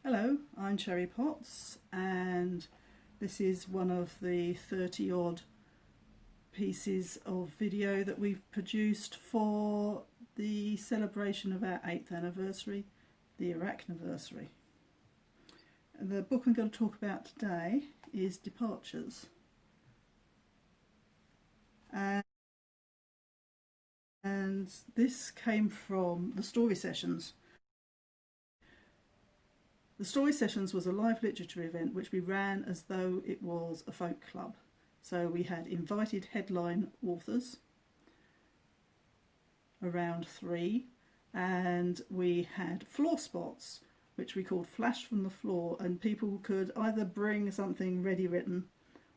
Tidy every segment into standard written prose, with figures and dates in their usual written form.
Hello, I'm Cherry Potts, and this is one of the 30 odd pieces of video that we've produced for the celebration of our 8th anniversary, the ARACHNEVERSARY. The book I'm going to talk about today is Departures. And this came from the Story Sessions. The Story Sessions was a live literature event which we ran as though it was a folk club. So we had invited headline authors, around 3, and we had floor spots, which we called Flash from the Floor, and people could either bring something ready written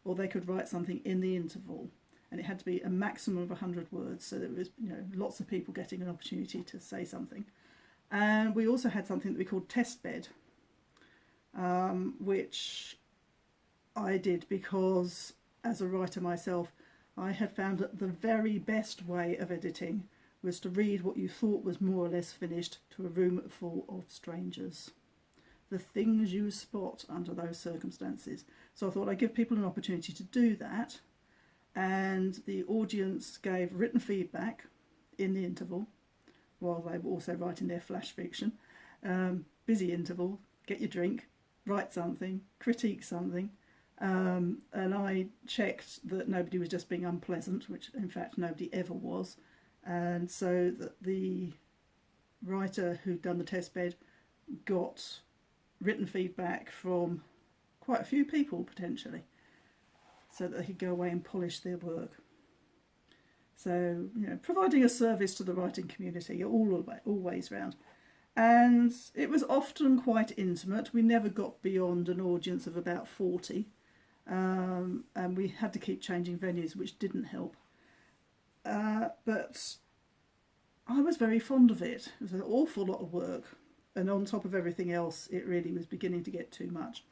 or they could write something in the interval. And it had to be a maximum of 100 words, so there was lots of people getting an opportunity to say something. And we also had something that we called Test Bed, which I did because, as a writer myself, I had found that the very best way of editing was to read what you thought was more or less finished to a room full of strangers. The things you spot under those circumstances. So I thought I'd give people an opportunity to do that, and the audience gave written feedback in the interval while they were also writing their flash fiction. Busy interval, get your drink, write something, critique something, and I checked that nobody was just being unpleasant, which in fact nobody ever was, and so that the writer who'd done the test bed got written feedback from quite a few people potentially, so that they could go away and polish their work. So, providing a service to the writing community always round. And it was often quite intimate. We never got beyond an audience of about 40, and we had to keep changing venues, which didn't help. But I was very fond of it. It was an awful lot of work, and on top of everything else, it really was beginning to get too much.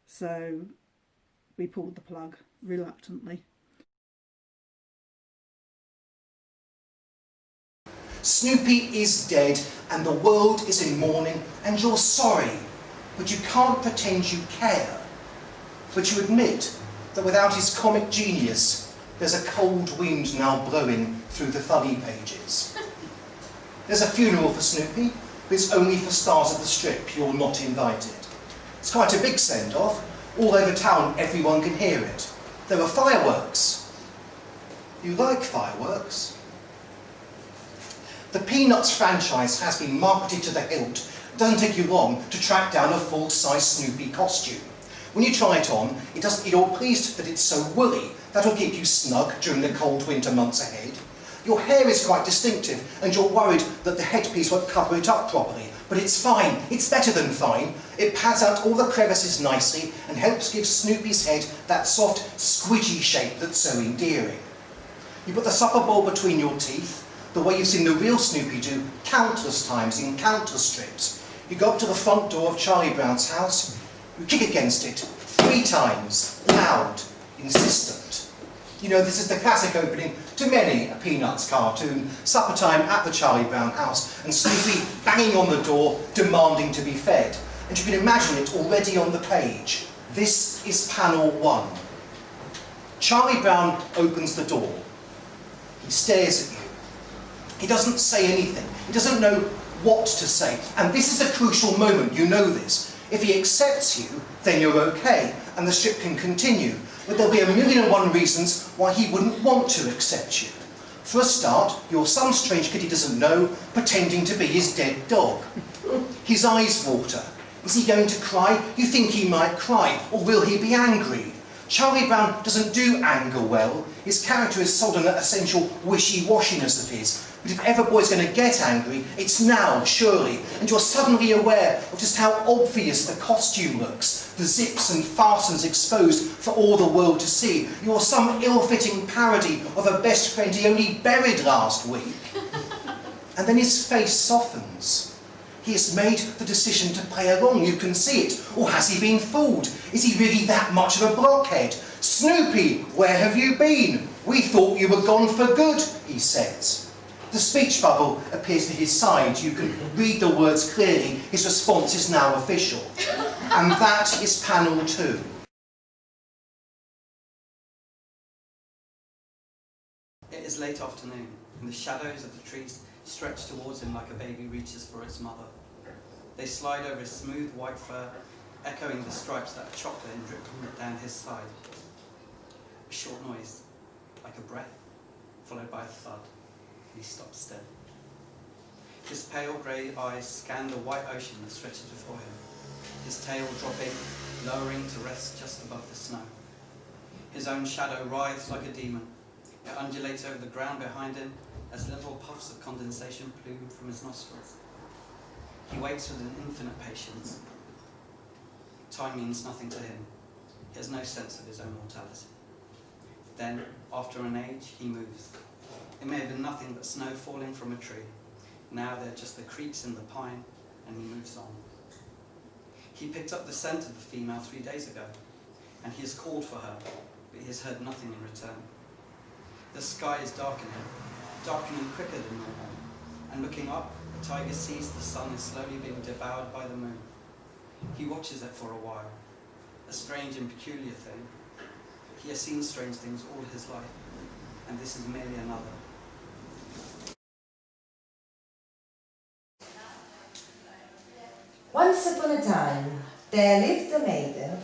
So we pulled the plug reluctantly. Snoopy is dead and the world is in mourning and you're sorry, but you can't pretend you care. But you admit that without his comic genius, there's a cold wind now blowing through the funny pages. There's a funeral for Snoopy, but it's only for stars of the strip. You're not invited. It's quite a big send-off. All over town, everyone can hear it. There are fireworks. You like fireworks? The Peanuts franchise has been marketed to the hilt. It doesn't take you long to track down a full-size Snoopy costume. When you try it on, you're pleased that it's so woolly. That'll keep you snug during the cold winter months ahead. Your hair is quite distinctive, and you're worried that the headpiece won't cover it up properly. But it's fine. It's better than fine. It pads out all the crevices nicely and helps give Snoopy's head that soft, squidgy shape that's so endearing. You put the supper bowl between your teeth, the way you've seen the real Snoopy do countless times in countless strips. You go up to the front door of Charlie Brown's house, you kick against it 3 times, loud, insistent. This is the classic opening to many a Peanuts cartoon, supper time at the Charlie Brown house, and Snoopy banging on the door, demanding to be fed. And you can imagine it already on the page. This is panel 1. Charlie Brown opens the door. He stares at you. He doesn't say anything. He doesn't know what to say. And this is a crucial moment, you know this. If he accepts you, then you're okay, and the strip can continue. But there'll be 1,000,001 reasons why he wouldn't want to accept you. For a start, you're some strange kid he doesn't know, pretending to be his dead dog. His eyes water. Is he going to cry? You think he might cry, or will he be angry? Charlie Brown doesn't do anger well. His character is sold on that essential wishy-washiness of his. But if ever boy's going to get angry, it's now, surely. And you're suddenly aware of just how obvious the costume looks. The zips and fastens exposed for all the world to see. You're some ill-fitting parody of a best friend he only buried last week. And then his face softens. He has made the decision to play along, you can see it. Or has he been fooled? Is he really that much of a blockhead? Snoopy, where have you been? We thought you were gone for good, he says. The speech bubble appears to his side. You can read the words clearly. His response is now official. And that is panel 2. It is late afternoon, and the shadows of the trees stretch towards him like a baby reaches for its mother. They slide over his smooth white fur, echoing the stripes that are chocolate and drip down his side. A short noise, like a breath, followed by a thud, and he stops dead. His pale grey eyes scan the white ocean that stretches before him, his tail dropping, lowering to rest just above the snow. His own shadow writhes like a demon. It undulates over the ground behind him as little puffs of condensation plume from his nostrils. He waits with an infinite patience. Time means nothing to him. He has no sense of his own mortality. Then, after an age, he moves. It may have been nothing but snow falling from a tree. Now they're just the creaks in the pine, and he moves on. He picked up the scent of the female 3 days ago, and he has called for her, but he has heard nothing in return. The sky is darkening quicker than normal, and looking up, the tiger sees the sun is slowly being devoured by the moon. He watches it for a while, a strange and peculiar thing. He has seen strange things all his life, and this is merely another. Once upon a time, there lived a maiden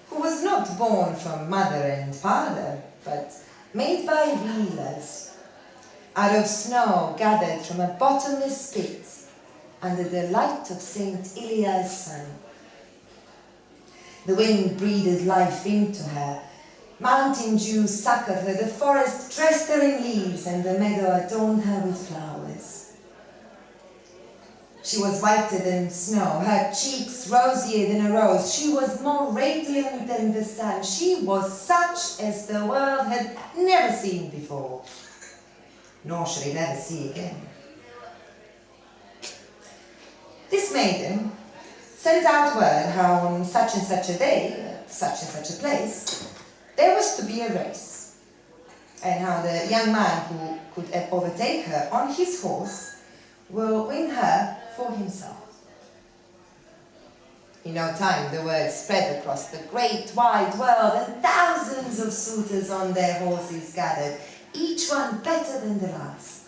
who was not born from mother and father, but made by wheelers, out of snow gathered from a bottomless pit under the light of St. Ilia's sun. The wind breathed life into her, mountain dew succored her, the forest dressed her in leaves, and the meadow adorned her with flowers. She was whiter than snow, her cheeks rosier than a rose. She was more radiant than the sun. She was such as the world had never seen before, nor shall it ever see again. This maiden sent out word how on such and such a day, at such and such a place, there was to be a race, and how the young man who could overtake her on his horse will win her for himself. In no time the word spread across the great wide world, and thousands of suitors on their horses gathered, each one better than the last.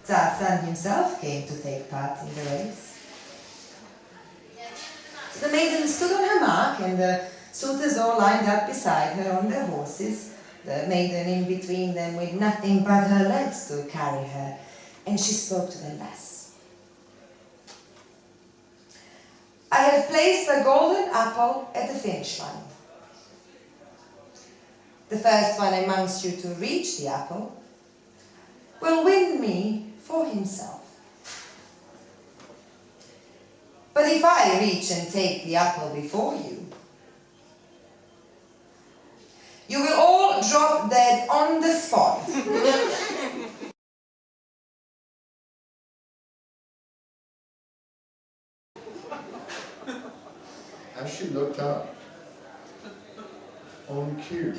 Tsar Sun himself came to take part in the race. So the maiden stood on her mark, and the suitors all lined up beside her on their horses, the maiden in between them with nothing but her legs to carry her, and she spoke to them thus. I have placed a golden apple at the finish line. The first one amongst you to reach the apple will win me for himself. But if I reach and take the apple before you, you will all drop dead on the spot. As she looked up, on cue,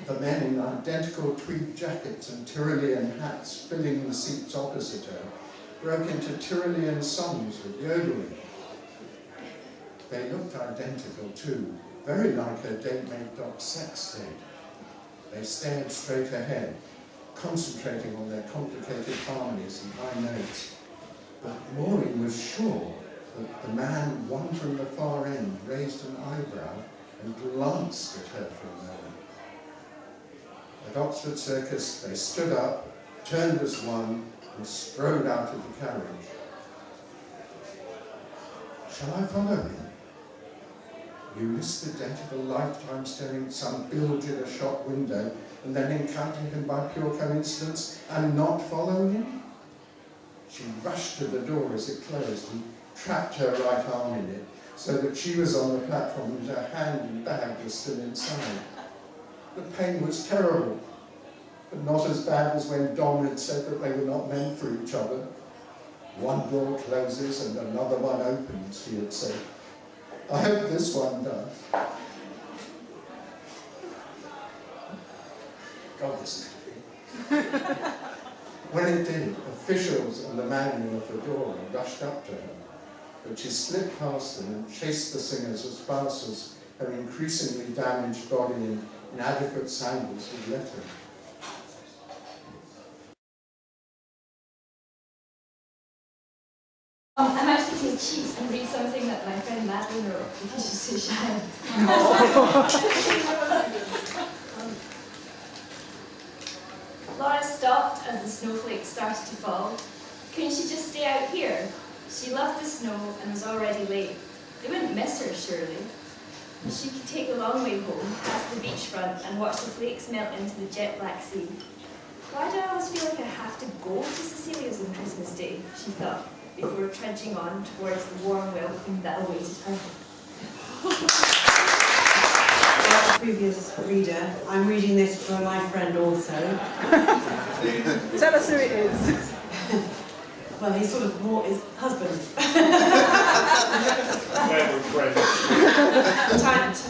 the men in identical tweed jackets and Tyrolean hats filling the seats opposite her broke into Tyrolean songs with yodeling. They looked identical too, very like her date-mate dog's sex tape. They stared straight ahead, concentrating on their complicated harmonies and high notes. But Maureen was sure that the man, one from the far end, raised an eyebrow and glanced at her for a moment. At Oxford Circus, they stood up, turned as one, and strode out of the carriage. Shall I follow him? You risk the debt of a lifetime staring at some bilge in a shop window and then encountering him by pure coincidence and not follow him? She rushed to the door as it closed and trapped her right arm in it so that she was on the platform and her hand and bag were still inside. The pain was terrible, but not as bad as when Dom had said that they were not meant for each other. One door closes and another one opens, he had said. I hope this one does. God, this is happy. When it did, officials and the man in the fedora rushed up to her, but she slipped past them and chased the singers as fast as her increasingly damaged body and inadequate sandals would let her. I'm actually going to cheat and read something that my friend Maiden wrote because she's too shy. Laura stopped as the snowflakes started to fall. Couldn't she just stay out here? She loved the snow and was already late. They wouldn't miss her, surely. She could take the long way home, past the beachfront, and watch the flakes melt into the jet black sea. Why do I always feel like I have to go to Cecilia's on Christmas Day, she thought, before trudging on towards the warm welcome that awaited her. Like the previous reader, I'm reading this for my friend also. Tell us who it is. Well, he sort of brought his husband.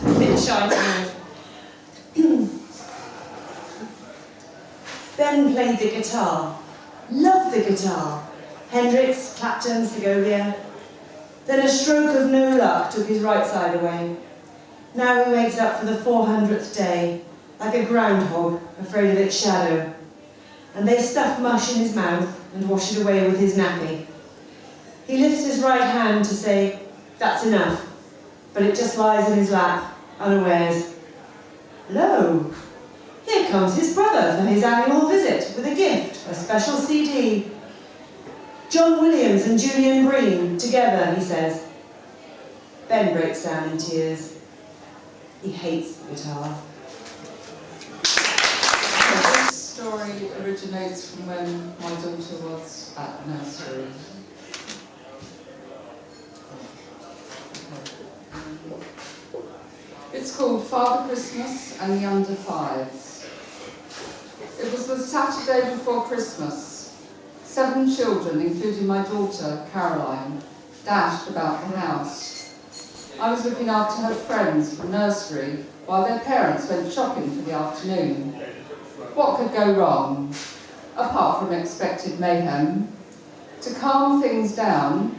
A bit shy tonight. Ben played the guitar. Loved the guitar. Hendrix, Clapton, Segovia. Then a stroke of no luck took his right side away. Now he wakes up for the 400th day, like a groundhog, afraid of its shadow. And they stuff mush in his mouth and wash it away with his nappy. He lifts his right hand to say, "That's enough," but it just lies in his lap, unawares. Lo! Here comes his brother for his annual visit with a gift, a special CD. John Williams and Julian Breen, together, he says. Ben breaks down in tears. He hates the guitar. This story originates from when my daughter was at nursery. It's called Father Christmas and the Under Fives. It was the Saturday before Christmas. 7 children, including my daughter, Caroline, dashed about the house. I was looking after her friends from nursery while their parents went shopping for the afternoon. What could go wrong, apart from expected mayhem? To calm things down,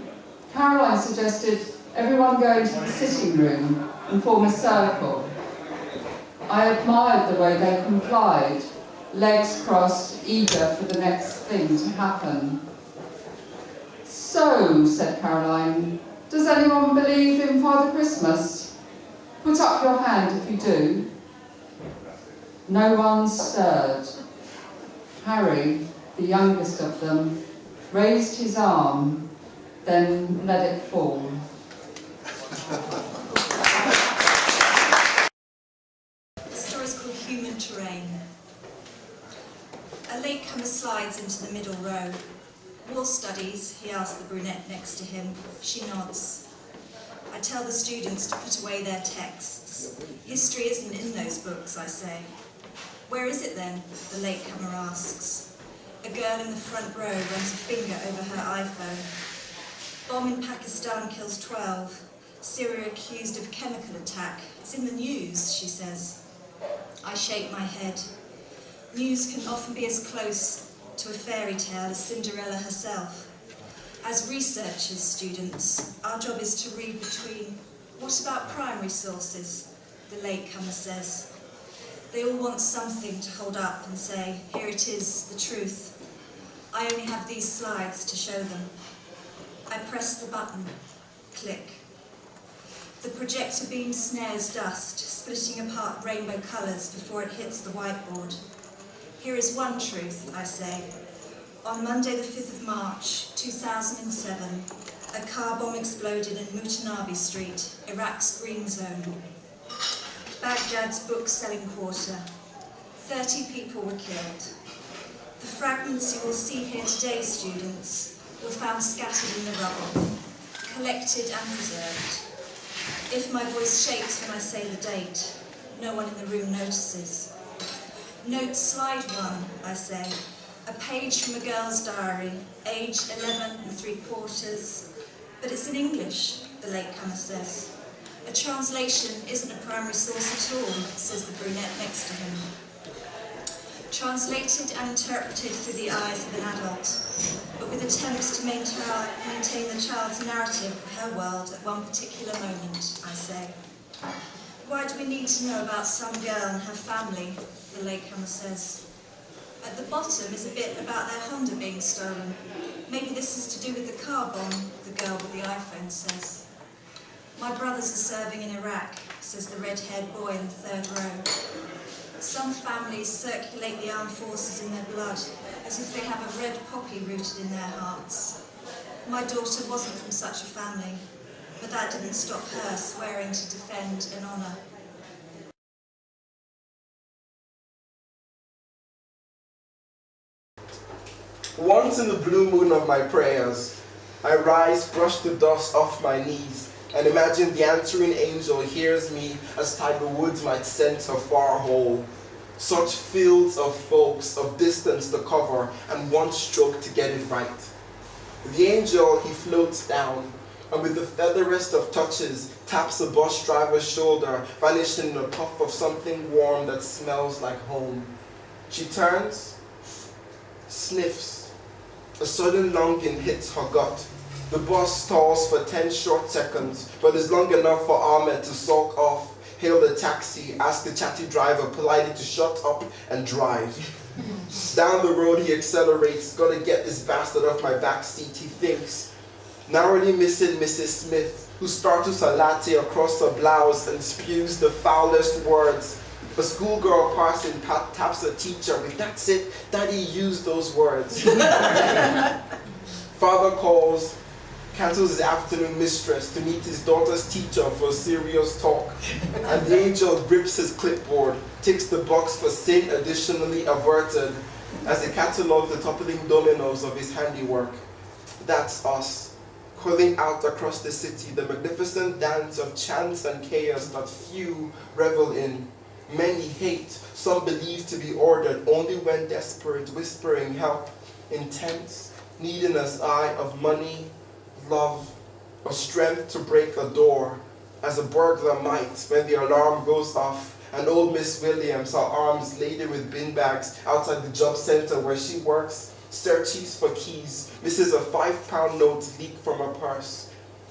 Caroline suggested everyone go into the sitting room and form a circle. I admired the way they complied, legs crossed, eager for the next thing to happen. "So," said Caroline, "does anyone believe in Father Christmas? Put up your hand if you do." No one stirred. Harry, the youngest of them, raised his arm, then let it fall. The story's called Human Terrain. A latecomer slides into the middle row. "War studies?" he asks the brunette next to him. She nods. I tell the students to put away their texts. "History isn't in those books," I say. "Where is it then?" the latecomer asks. A girl in the front row runs a finger over her iPhone. "Bomb in Pakistan kills 12. Syria accused of chemical attack. It's in the news," she says. I shake my head. News can often be as close to a fairy tale as Cinderella herself. As researchers, students, our job is to read between. "What about primary sources?" the latecomer says. They all want something to hold up and say, "Here it is, the truth." I only have these slides to show them. I press the button. Click. The projector beam snares dust, splitting apart rainbow colours before it hits the whiteboard. "Here is one truth," I say. On Monday the 5th of March, 2007, a car bomb exploded in Mutanabi Street, Iraq's green zone. Baghdad's book-selling quarter. 30 people were killed. The fragments you will see here today, students, were found scattered in the rubble, collected and preserved. If my voice shakes when I say the date, no one in the room notices. Note slide 1, I say. A page from a girl's diary, aged 11 3/4. But it's in English, the latecomer says. A translation isn't a primary source at all, says the brunette next to him. translated and interpreted through the eyes of an adult, but with attempts to maintain the child's narrative of her world at one particular moment, I say. Why do we need to know about some girl and her family, the latecomer says. At the bottom is a bit about their Honda being stolen. Maybe this is to do with the car bomb, the girl with the iPhone says. My brothers are serving in Iraq, says the red-haired boy in the third row. Some families circulate the armed forces in their blood, as if they have a red poppy rooted in their hearts. My daughter wasn't from such a family, but that didn't stop her swearing to defend and honour. Once in the blue moon of my prayers, I rise, brush the dust off my knees, and imagine the answering angel hears me as Tiger Woods might scent a far hole. Such fields of folks, of distance to cover, and one stroke to get it right. The angel, he floats down, and with the featherest of touches, taps a bus driver's shoulder, vanishing in a puff of something warm that smells like home. She turns, sniffs. A sudden longing hits her gut. The bus stalls for 10 short seconds, but is long enough for Ahmed to sulk off, hail the taxi, ask the chatty driver politely to shut up and drive. Down the road he accelerates, gotta get this bastard off my back seat, he thinks, narrowly missing Mrs. Smith, who startles a latte across her blouse and spews the foulest words. A schoolgirl passing taps a teacher with, "That's it, Daddy used those words." Father calls, cancels his afternoon mistress to meet his daughter's teacher for a serious talk. And the angel grips his clipboard, ticks the box for sin additionally averted as he catalogues the toppling dominoes of his handiwork. That's us, coiling out across the city, the magnificent dance of chance and chaos that few revel in. Many hate, some believe to be ordered only when desperate, whispering help, intense, needing an eye of money, love, or strength to break a door, as a burglar might when the alarm goes off, and old Miss Williams, her arms laden with bin bags outside the job center where she works, searches for keys, misses a £5 note leak from her purse.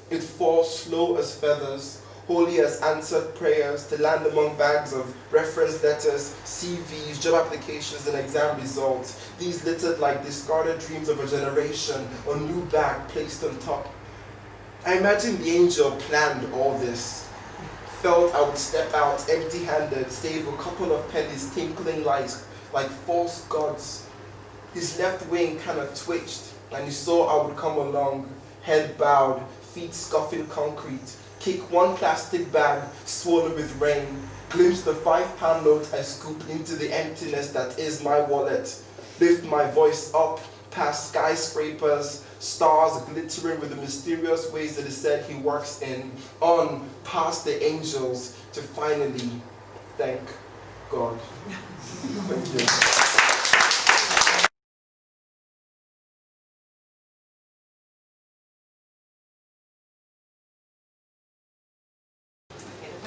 It falls slow as feathers, holy as answered prayers, to land among bags of reference letters, CVs, job applications, and exam results, these littered like discarded dreams of a generation, a new bag placed on top. I imagine the angel planned all this, felt I would step out empty-handed, save a couple of pennies tinkling like false gods. His left wing kind of twitched, and he saw I would come along, head bowed, feet scuffing concrete, kick one plastic bag swollen with rain, glimpse the £5 note I scoop into the emptiness that is my wallet, lift my voice up past skyscrapers, stars glittering with the mysterious ways that it said he works in, on past the angels to finally thank God. Thank you.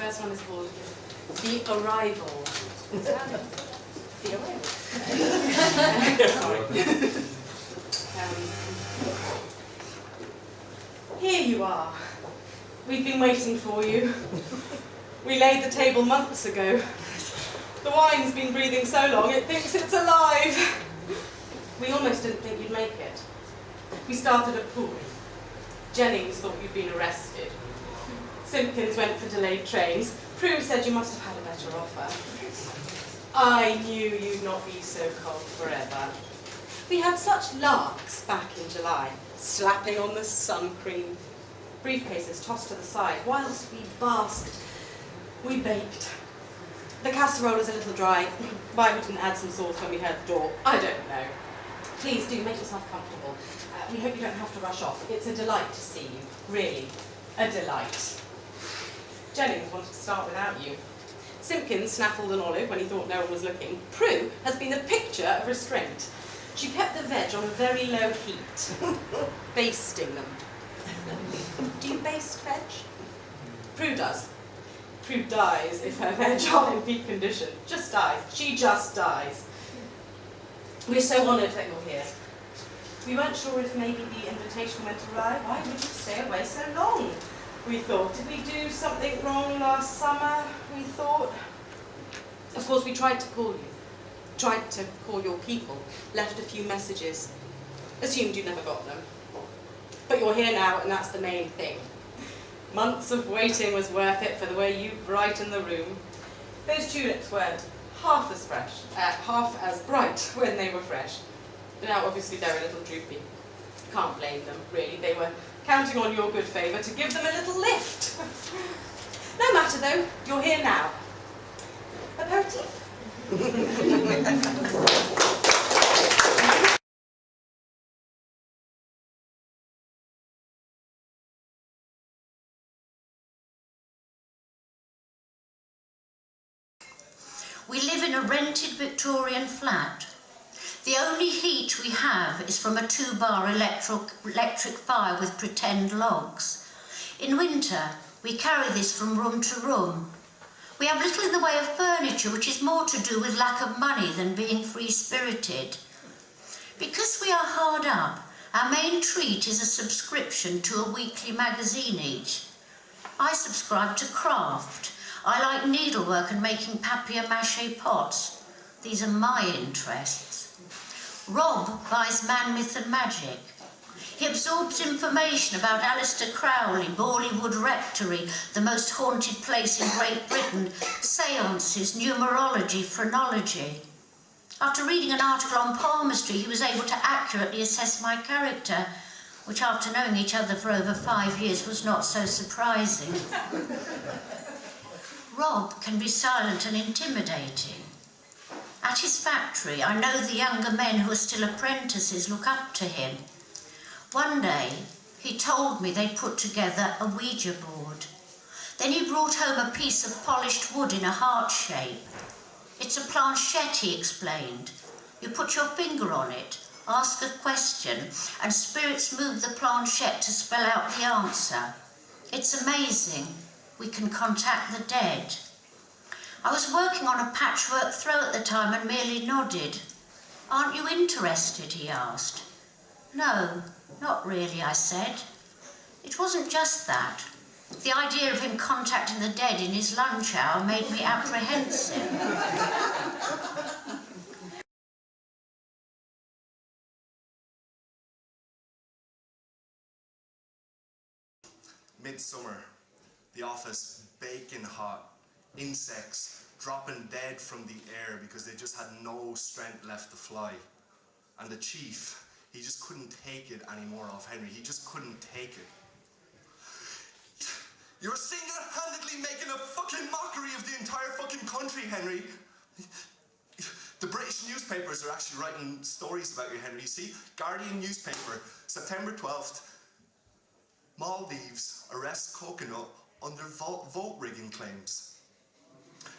The first one is called The Arrival. The Arrival. Here you are. We've been waiting for you. We laid the table months ago. The wine's been breathing so long it thinks it's alive. We almost didn't think you'd make it. We started at pool. Jennings thought you'd been arrested. Simpkins went for delayed trains. Prue said you must have had a better offer. I knew you'd not be so cold forever. We had such larks back in July, slapping on the sun cream. Briefcases tossed to the side. Whilst we basked, we baked. The casserole is a little dry. Why we didn't add some sauce when we heard the door, I don't know. Please do make yourself comfortable. We hope you don't have to rush off. It's a delight to see you, really, a delight. Jennings wanted to start without you. Simpkins snaffled an olive when he thought no one was looking. Prue has been the picture of restraint. She kept the veg on a very low heat, basting them. Do you baste veg? Prue does. Prue dies if her veg aren't in peak condition. Just dies. She just dies. We're so honoured that you're here. We weren't sure if maybe the invitation went awry. Why would you stay away so long? We thought, did we do something wrong last summer? We thought. Of course, we tried to call you. Tried to call your people. Left a few messages. Assumed you never got them. But you're here now, and that's the main thing. Months of waiting was worth it for the way you brightened the room. Those tulips weren't half as fresh, half as bright when they were fresh. Now, obviously, they're a little droopy. Can't blame them, really. They were counting on your good favour to give them a little lift. No matter, though, you're here now. Aperitif? We live in a rented Victorian flat. The only heat we have is from a 2-bar electric fire with pretend logs. In winter, we carry this from room to room. We have little in the way of furniture, which is more to do with lack of money than being free-spirited. Because we are hard up, our main treat is a subscription to a weekly magazine each. I subscribe to Craft. I like needlework and making papier-mâché pots. These are my interests. Rob buys Man, Myth and Magic. He absorbs information about Aleister Crowley, Borleywood Rectory, the most haunted place in Great Britain, seances, numerology, phrenology. After reading an article on palmistry, he was able to accurately assess my character, which after knowing each other for over 5 years was not so surprising. Rob can be silent and intimidating. At his factory, I know the younger men who are still apprentices look up to him. One day, he told me they'd put together a Ouija board. Then he brought home a piece of polished wood in a heart shape. It's a planchette, he explained. You put your finger on it, ask a question, and spirits move the planchette to spell out the answer. It's amazing. We can contact the dead. I was working on a patchwork throw at the time and merely nodded. Aren't you interested, he asked. No, not really, I said. It wasn't just that. The idea of him contacting the dead in his lunch hour made me apprehensive. Midsummer, the office baking hot, insects dropping dead from the air because they just had no strength left to fly. And the chief, he just couldn't take it anymore off Henry. He just couldn't take it. You're single-handedly making a fucking mockery of the entire fucking country, Henry. The British newspapers are actually writing stories about you, Henry. You see, Guardian newspaper, September 12th, Maldives arrests coconut under vote rigging claims.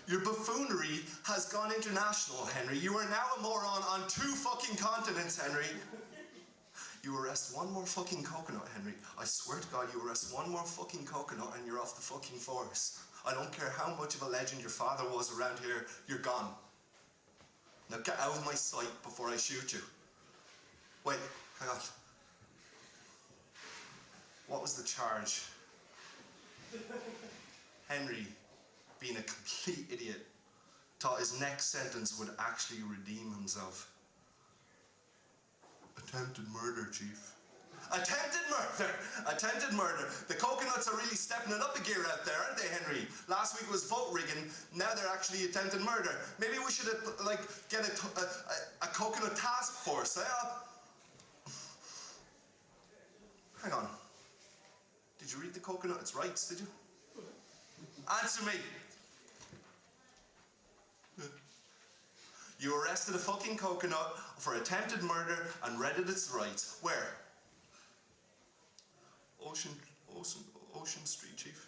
Your buffoonery has gone international, Henry. You are now a moron on 2 fucking continents, Henry. You arrest one more fucking coconut, Henry. I swear to God, you arrest one more fucking coconut and you're off the fucking force. I don't care how much of a legend your father was around here, you're gone. Now get out of my sight before I shoot you. Wait, hang on. What was the charge? Henry, being a complete idiot, thought his next sentence would actually redeem himself. Attempted murder, Chief. Attempted murder! Attempted murder. The coconuts are really stepping it up a gear out there, aren't they, Henry? Last week was vote rigging, now they're actually attempted murder. Maybe we should, get a coconut task force, eh? Hang on. Did you read the coconut's rights, did you? Answer me! You arrested a fucking coconut for attempted murder and read it its rights. Where? Ocean Street, Chief.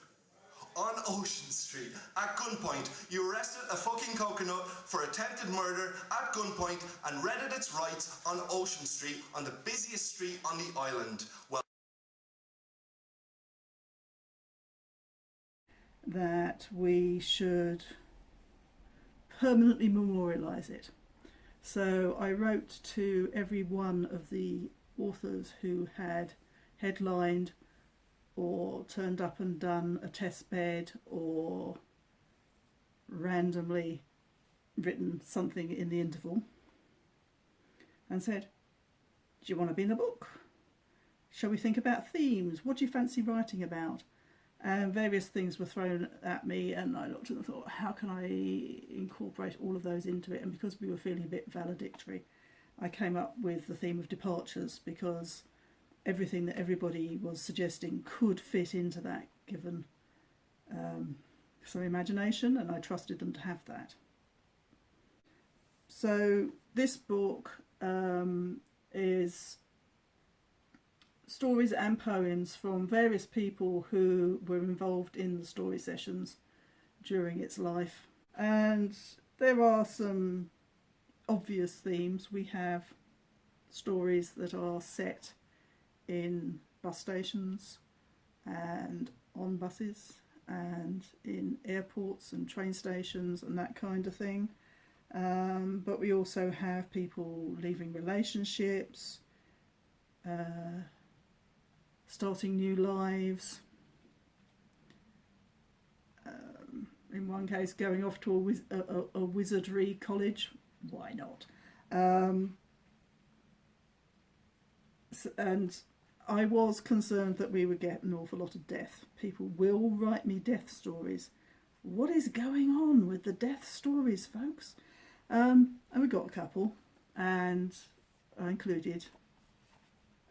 On Ocean Street, at gunpoint, you arrested a fucking coconut for attempted murder at gunpoint and read it its rights on Ocean Street, on the busiest street on the island. Well, that we should permanently memorialise it. So I wrote to every one of the authors who had headlined or turned up and done a test bed or randomly written something in the interval, and said, do you want to be in a book? Shall we think about themes? What do you fancy writing about? And various things were thrown at me, and I looked and thought, how can I incorporate all of those into it? And because we were feeling a bit valedictory, I came up with the theme of departures, because everything that everybody was suggesting could fit into that, given some imagination, and I trusted them to have that. So this book is stories and poems from various people who were involved in the story sessions during its life. And there are some obvious themes. We have stories that are set in bus stations and on buses and in airports and train stations and that kind of thing. But we also have people leaving relationships, starting new lives, in one case going off to a wizardry college. Why not? And I was concerned that we would get an awful lot of death. People will write me death stories. What is going on with the death stories, folks? And we got a couple, and I included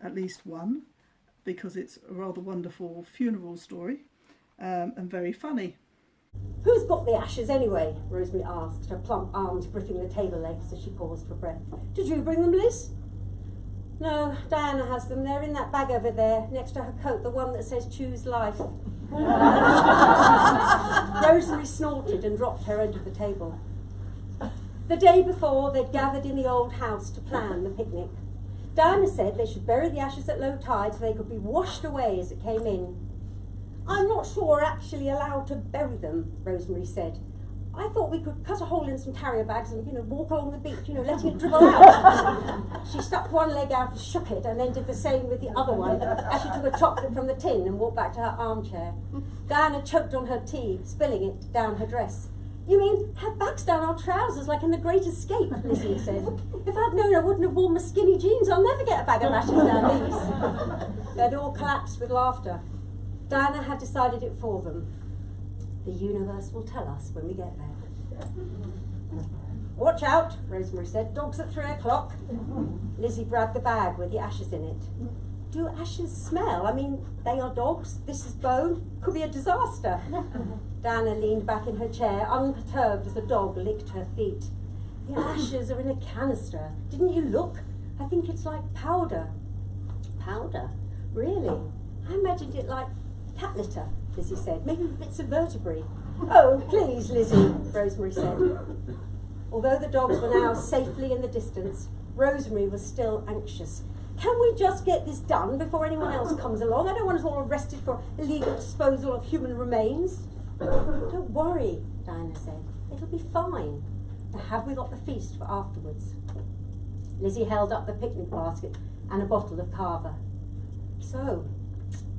at least one, because it's a rather wonderful funeral story, and very funny. Who's got the ashes anyway? Rosemary asked, her plump arms gripping the table legs as she paused for breath. Did you bring them, Liz? No, Diana has them. They're in that bag over there, next to her coat, the one that says choose life. Rosemary snorted and dropped her under the table. The day before, they'd gathered in the old house to plan the picnic. Diana said they should bury the ashes at low tide so they could be washed away as it came in. I'm not sure we're actually allowed to bury them, Rosemary said. I thought we could cut a hole in some carrier bags and, walk along the beach, letting it dribble out. She stuck one leg out and shook it, and then did the same with the other one as she took a chocolate from the tin and walked back to her armchair. Diana choked on her tea, spilling it down her dress. You mean, have bags down our trousers like in The Great Escape, Lizzie said. If I'd known I wouldn't have worn my skinny jeans, I'll never get a bag of ashes down these. They'd all collapsed with laughter. Diana had decided it for them. The universe will tell us when we get there. Watch out, Rosemary said. Dogs at 3 o'clock. Lizzie grabbed the bag with the ashes in it. Do ashes smell? I mean, they are dogs. This is bone. Could be a disaster. Diana leaned back in her chair, unperturbed as the dog licked her feet. The ashes are in a canister. Didn't you look? I think it's like powder. Powder? Really? I imagined it like cat litter, Lizzie said. Maybe bits of vertebrae. Oh, please, Lizzie, Rosemary said. Although the dogs were now safely in the distance, Rosemary was still anxious. Can we just get this done before anyone else comes along? I don't want us all arrested for illegal disposal of human remains. Don't worry, Diana said. It'll be fine. Now, have we got the feast for afterwards? Lizzie held up the picnic basket and a bottle of Carver. So,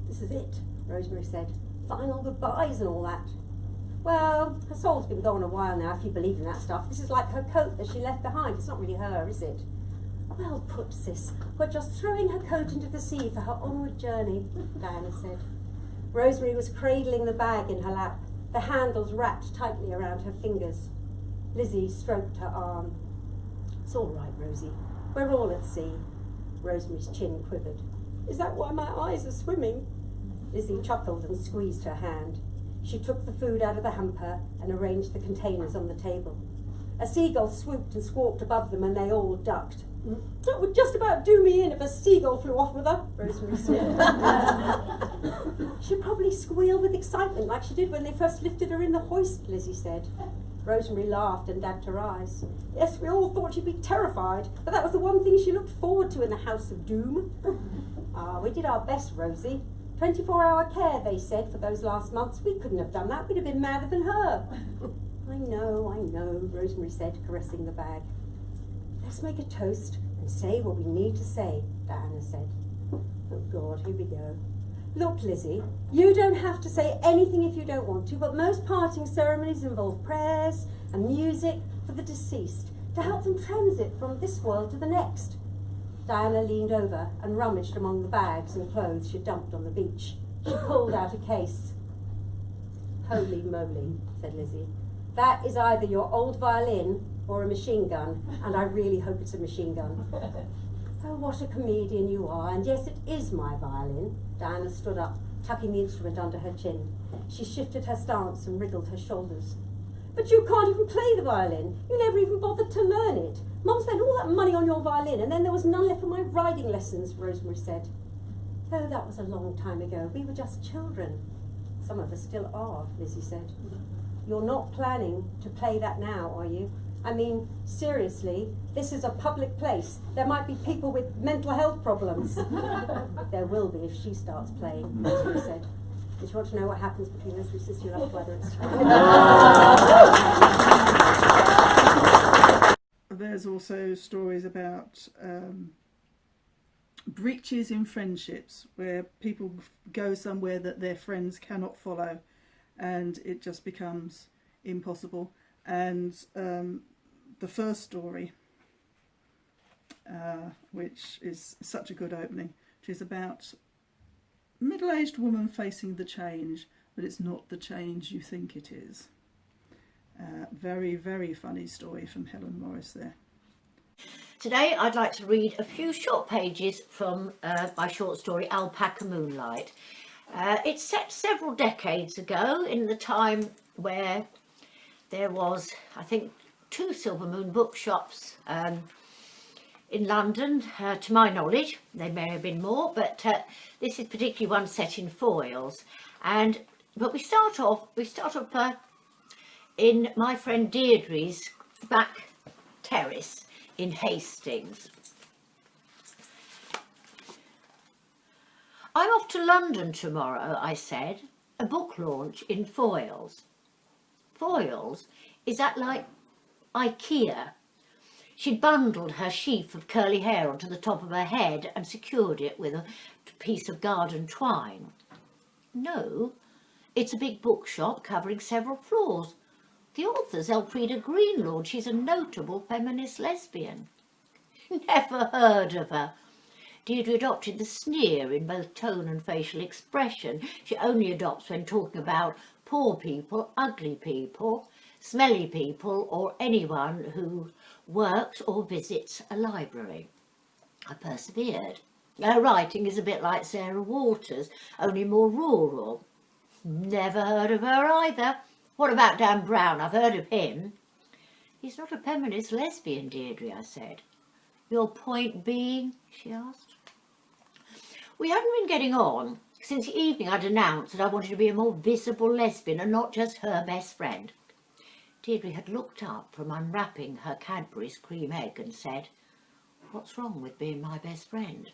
this is it, Rosemary said. Final goodbyes and all that. Well, her soul's been gone a while now, if you believe in that stuff. This is like her coat that she left behind. It's not really her, is it? Well put, sis. We're just throwing her coat into the sea for her onward journey, Diana said. Rosemary was cradling the bag in her lap, the handles wrapped tightly around her fingers. Lizzie stroked her arm. It's all right, Rosie. We're all at sea. Rosemary's chin quivered. Is that why my eyes are swimming? Lizzie chuckled and squeezed her hand. She took the food out of the hamper and arranged the containers on the table. A seagull swooped and squawked above them, and they all ducked. That would just about do me in if a seagull flew off with her, Rosemary said. She'd probably squeal with excitement like she did when they first lifted her in the hoist, Lizzie said. Rosemary laughed and dabbed her eyes. Yes, we all thought she'd be terrified, but that was the one thing she looked forward to in the House of Doom. We did our best, Rosie. 24-hour care, they said, for those last months. We couldn't have done that. We'd have been madder than her. I know, Rosemary said, caressing the bag. Let's make a toast and say what we need to say, Diana said. Oh God, here we go. Look, Lizzie, you don't have to say anything if you don't want to, but most parting ceremonies involve prayers and music for the deceased to help them transit from this world to the next. Diana leaned over and rummaged among the bags and clothes she'd dumped on the beach. She pulled out a case. Holy moly, said Lizzie. That is either your old violin or a machine gun, and I really hope it's a machine gun. Oh, what a comedian you are, and yes, it is my violin. Diana stood up, tucking the instrument under her chin. She shifted her stance and wriggled her shoulders. But you can't even play the violin. You never even bothered to learn it. Mum spent all that money on your violin, and then there was none left for my riding lessons, Rosemary said. Oh, that was a long time ago. We were just children. Some of us still are, Lizzie said. You're not planning to play that now, are you? I mean, seriously, this is a public place. There might be people with mental health problems. There will be if she starts playing, Rosemary said. If you want to know what happens between us, we sister, you'll have to whether it's There's also stories about breaches in friendships where people go somewhere that their friends cannot follow and it just becomes impossible. And the first story, which is such a good opening, which is about a middle-aged woman facing the change, but it's not the change you think it is. Very, very funny story from Helen Morris there. Today I'd like to read a few short pages from my short story Alpaca Moonlight. It's set several decades ago in the time where there was, I think, 2 Silver Moon bookshops in London, to my knowledge. There may have been more, but this is particularly one set in Foyles. But we start off in my friend Deirdre's back terrace in Hastings. I'm off to London tomorrow, I said. A book launch in Foyles. Foyles? Is that like IKEA? She'd bundled her sheaf of curly hair onto the top of her head and secured it with a piece of garden twine. No, it's a big bookshop covering several floors. The author's Elfrida Greenlord. She's a notable feminist lesbian. Never heard of her. Deirdre adopted the sneer in both tone and facial expression she only adopts when talking about poor people, ugly people, smelly people, or anyone who works or visits a library. I persevered. Her writing is a bit like Sarah Waters, only more rural. Never heard of her either. What about Dan Brown? I've heard of him. He's not a feminist lesbian, Deirdre, I said. Your point being? She asked. We hadn't been getting on. Since the evening I'd announced that I wanted to be a more visible lesbian and not just her best friend. Deirdre had looked up from unwrapping her Cadbury's cream egg and said, What's wrong with being my best friend?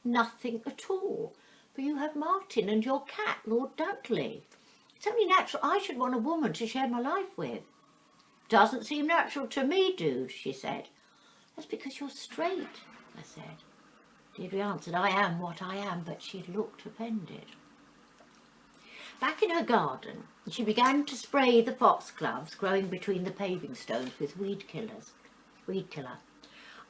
Nothing at all. For you have Martin and your cat, Lord Dudley. It's only natural I should want a woman to share my life with. Doesn't seem natural to me, she said. That's because you're straight, I said. Deirdre answered, I am what I am, but she looked offended. Back in her garden, she began to spray the foxgloves growing between the paving stones with weed killer.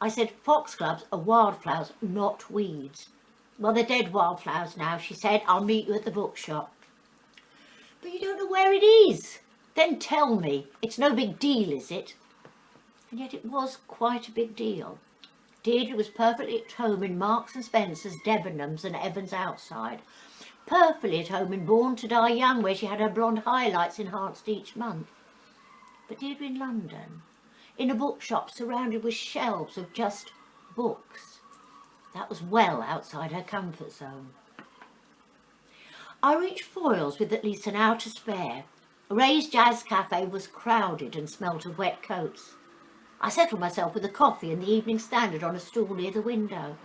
I said, foxgloves are wildflowers, not weeds. Well, they're dead wildflowers now, she said. I'll meet you at the bookshop. But you don't know where it is. Then tell me. It's no big deal, is it? And yet it was quite a big deal. Deirdre was perfectly at home in Marks and Spencer's, Debenhams and Evans Outside. Perfectly at home in Born to Die Young, where she had her blonde highlights enhanced each month. But Deirdre in London, in a bookshop surrounded with shelves of just books. That was well outside her comfort zone. I reached Foyles with at least an hour to spare. Ray's Jazz Cafe was crowded and smelt of wet coats. I settled myself with a coffee and the Evening Standard on a stool near the window.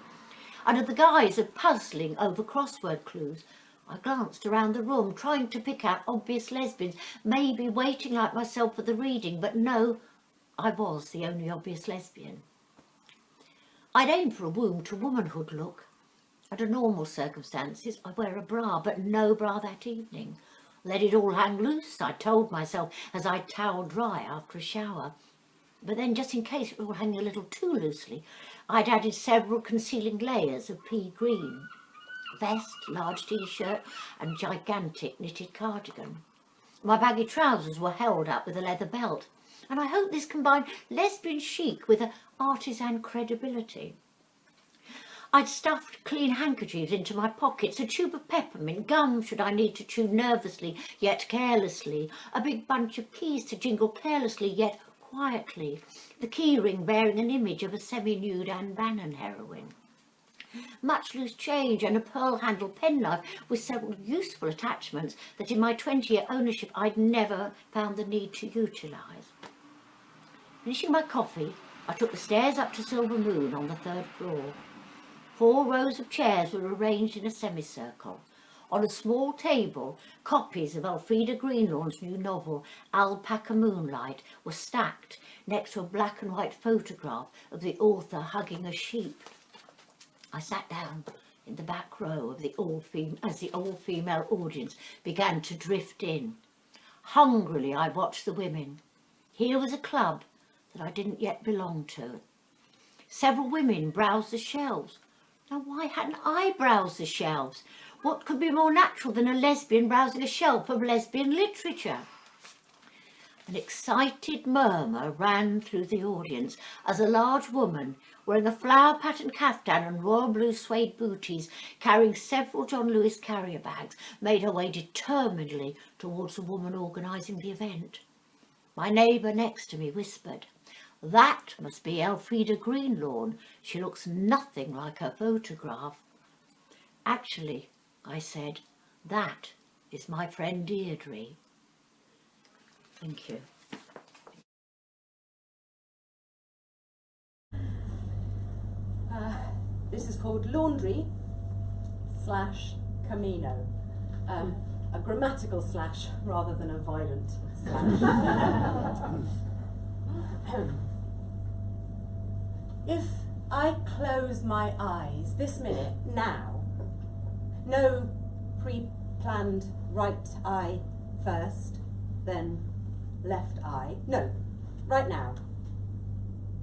Under the guise of puzzling over crossword clues, I glanced around the room, trying to pick out obvious lesbians, maybe waiting like myself for the reading, but no, I was the only obvious lesbian. I'd aim for a womb to womanhood look. Under normal circumstances, I wear a bra, but no bra that evening. Let it all hang loose, I told myself as I toweled dry after a shower. But then, just in case it was all hanging a little too loosely, I'd added several concealing layers of pea green. Vest, large t-shirt and gigantic knitted cardigan. My baggy trousers were held up with a leather belt, and I hope this combined lesbian chic with an artisan credibility. I'd stuffed clean handkerchiefs into my pockets, a tube of peppermint, gum should I need to chew nervously yet carelessly, a big bunch of keys to jingle carelessly yet quietly, the key ring bearing an image of a semi-nude Anne Bannon heroine. Much loose change and a pearl-handled penknife with several useful attachments that in my 20-year ownership I'd never found the need to utilise. Finishing my coffee, I took the stairs up to Silver Moon on the 3rd floor. 4 rows of chairs were arranged in a semicircle. On a small table, copies of Elfrida Greenlawn's new novel, Alpaca Moonlight, were stacked next to a black and white photograph of the author hugging a sheep. I sat down in the back row of as the all-female audience began to drift in. Hungrily, I watched the women. Here was a club that I didn't yet belong to. Several women browsed the shelves. Now, why hadn't I browsed the shelves? What could be more natural than a lesbian browsing a shelf of lesbian literature? An excited murmur ran through the audience as a large woman, wearing a flower-patterned caftan and royal blue suede booties, carrying several John Lewis carrier bags, made her way determinedly towards the woman organising the event. My neighbour next to me whispered, "That must be Elfrida Greenlawn. She looks nothing like her photograph." "Actually," I said, "that is my friend Deirdre." Thank you. This is called Laundry / Camino. A grammatical slash rather than a violent slash. If I close my eyes this minute, now, no pre-planned right eye first, then left eye, no, right now,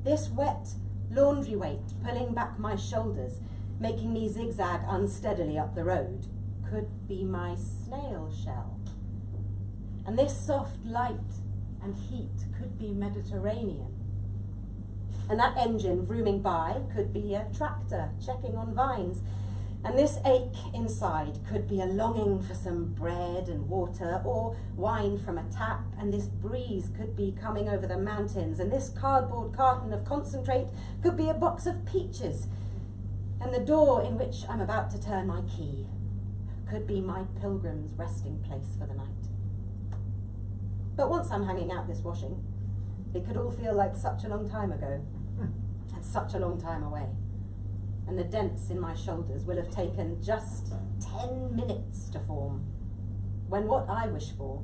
this wet laundry weight pulling back my shoulders, making me zigzag unsteadily up the road, could be my snail shell. And this soft light and heat could be Mediterranean. And that engine vrooming by could be a tractor checking on vines. And this ache inside could be a longing for some bread and water or wine from a tap. And this breeze could be coming over the mountains. And this cardboard carton of concentrate could be a box of peaches. And the door in which I'm about to turn my key could be my pilgrim's resting place for the night. But once I'm hanging out this washing, it could all feel like such a long time ago and such a long time away. And the dents in my shoulders will have taken just 10 minutes to form, when what I wish for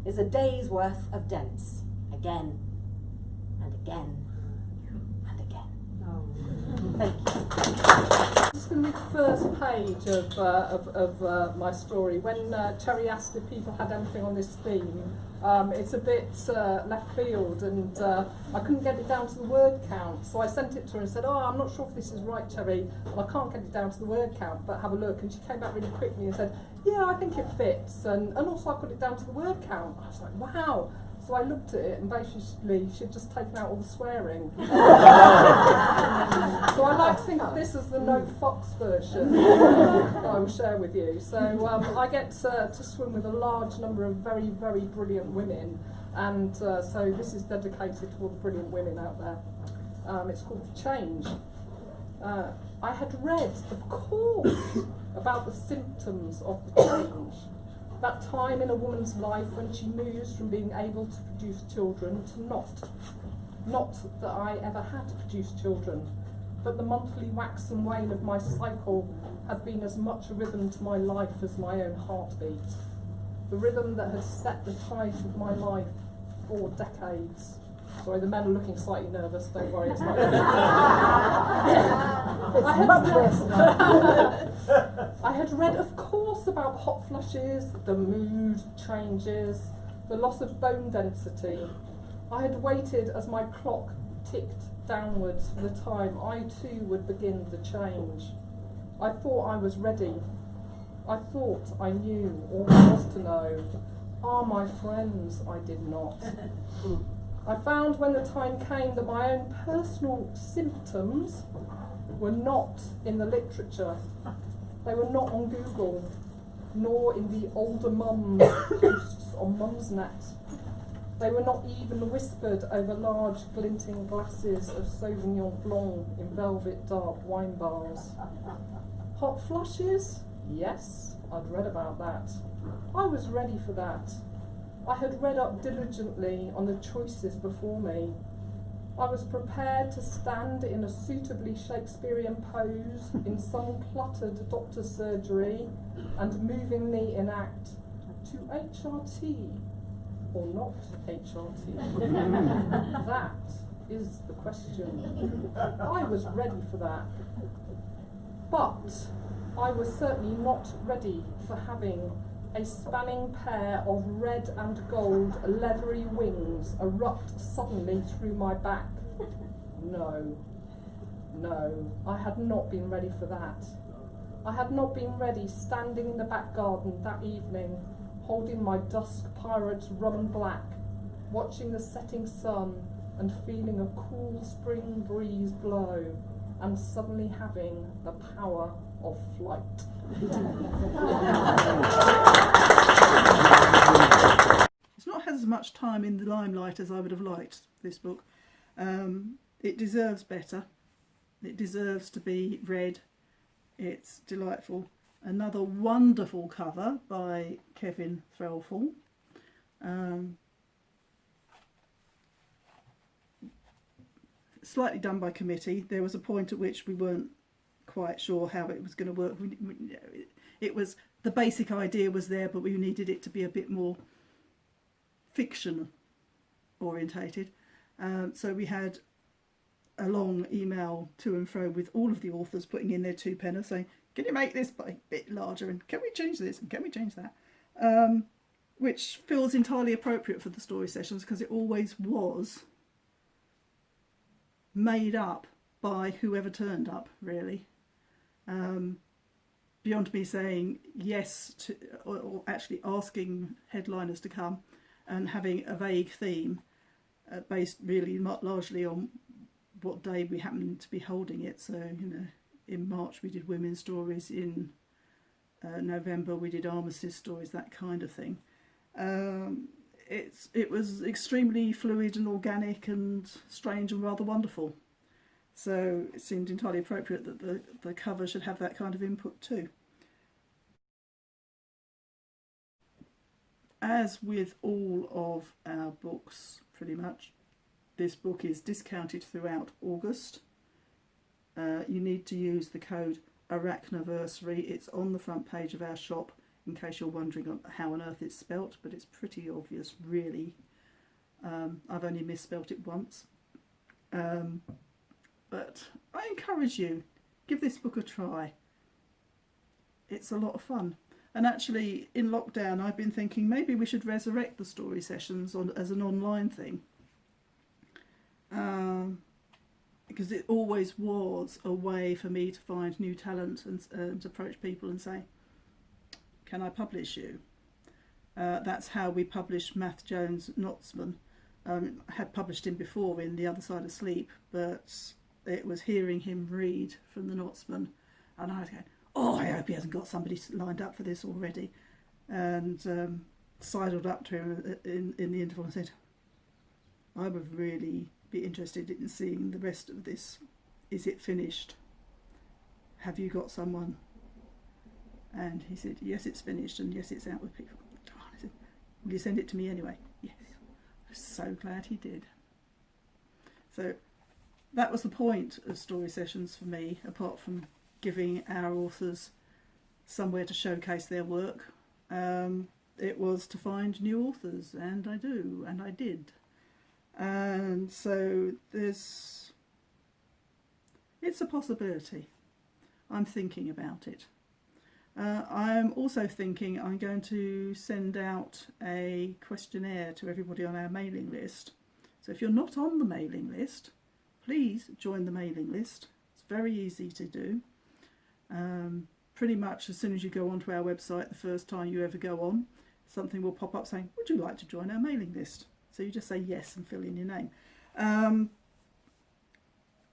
is a day's worth of dents, again and again and again. Oh. Thank you. This is going to be the first page of my story. When Terry asked if people had anything on this theme, it's a bit left field, and I couldn't get it down to the word count, so I sent it to her and said, "Oh, I'm not sure if this is right, Terry, and I can't get it down to the word count, but have a look." And she came back really quickly and said, "Yeah, I think it fits, and also I put it down to the word count." I was like, wow. So I looked at it, and basically she'd just taken out all the swearing. So I like to think of this as the No Fox version that I will share with you. So I get to swim with a large number of very, very brilliant women, and so this is dedicated to all the brilliant women out there. It's called Change. I had read, of course, about the symptoms of the change. That time in a woman's life when she moves from being able to produce children to not. Not that I ever had to produce children, but the monthly wax and wane of my cycle has been as much a rhythm to my life as my own heartbeat. The rhythm that has set the ties of my life for decades. Sorry, the men are looking slightly nervous, don't worry, it's not. It's much worse than that. I had read, of course, about hot flushes, the mood changes, the loss of bone density. I had waited as my clock ticked downwards for the time I too would begin the change. I thought I was ready. I thought I knew all there was to know. Ah, my friends, I did not. I found when the time came that my own personal symptoms were not in the literature. They were not on Google, nor in the older mums posts on Mumsnet. They were not even whispered over large glinting glasses of Sauvignon Blanc in velvet dark wine bars. Hot flushes? Yes, I'd read about that. I was ready for that. I had read up diligently on the choices before me. I was prepared to stand in a suitably Shakespearean pose in some cluttered doctor's surgery and movingly enact to HRT or not HRT. That is the question. I was ready for that. But I was certainly not ready for having a spanning pair of red and gold leathery wings erupt suddenly through my back. No, I had not been ready for that. I had not been ready standing in the back garden that evening, holding my dusk pirate rum and black, watching the setting sun and feeling a cool spring breeze blow, and suddenly having the power of flight. It's not had as much time in the limelight as I would have liked, this book. It deserves better. It deserves to be read. It's delightful. Another wonderful cover by Kevin Threlfall. Slightly done by committee. There was a point at which we weren't quite sure how it was going to work. It was, the basic idea was there, but we needed it to be a bit more fiction orientated. So we had a long email to and fro with all of the authors putting in their two penners saying, can you make this a bit larger, and can we change this, and can we change that? Which feels entirely appropriate for the story sessions, because it always was made up by whoever turned up, really. Beyond me saying yes to, or actually asking headliners to come and having a vague theme based really largely on what day we happened to be holding it. So, you know, in March we did women's stories, in November we did armistice stories, that kind of thing. It was extremely fluid and organic and strange and rather wonderful. So it seemed entirely appropriate that the cover should have that kind of input too. As with all of our books, pretty much, this book is discounted throughout August. You need to use the code ARACHNEVERSARY. It's on the front page of our shop, in case you're wondering how on earth it's spelt, but it's pretty obvious, really. I've only misspelt it once. But I encourage you, give this book a try. It's a lot of fun. And actually, in lockdown, I've been thinking maybe we should resurrect the story sessions as an online thing. Because it always was a way for me to find new talent and to approach people and say, can I publish you? That's how we published Math Jones' Knotsman. I had published him before in The Other Side of Sleep, but it was hearing him read from the Knotsman, and I was going, oh, I hope he hasn't got somebody lined up for this already. And sidled up to him in the interval and said, I would really be interested in seeing the rest of this. Is it finished? Have you got someone? And he said, yes, it's finished, and yes, it's out with people. I said, will you send it to me anyway? Yes. I was so glad he did. So that was the point of story sessions for me, apart from giving our authors somewhere to showcase their work. It was to find new authors, and I do, and I did. And so it's a possibility. I'm thinking about it. I'm also thinking I'm going to send out a questionnaire to everybody on our mailing list. So if you're not on the mailing list, please join the mailing list. It's very easy to do. Pretty much as soon as you go onto our website, the first time you ever go on, something will pop up saying, would you like to join our mailing list? So you just say yes and fill in your name.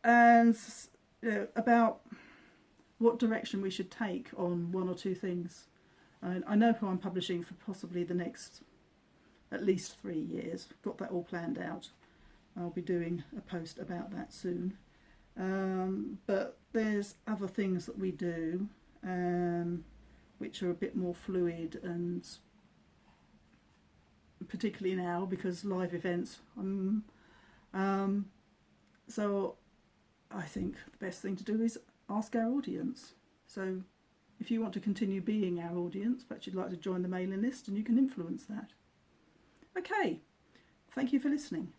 And about what direction we should take on one or two things. I know who I'm publishing for possibly the next at least 3 years. Got that all planned out. I'll be doing a post about that soon. But there's other things that we do which are a bit more fluid, and particularly now because live events. So I think the best thing to do is ask our audience. So if you want to continue being our audience, perhaps you'd like to join the mailing list and you can influence that. Okay, thank you for listening.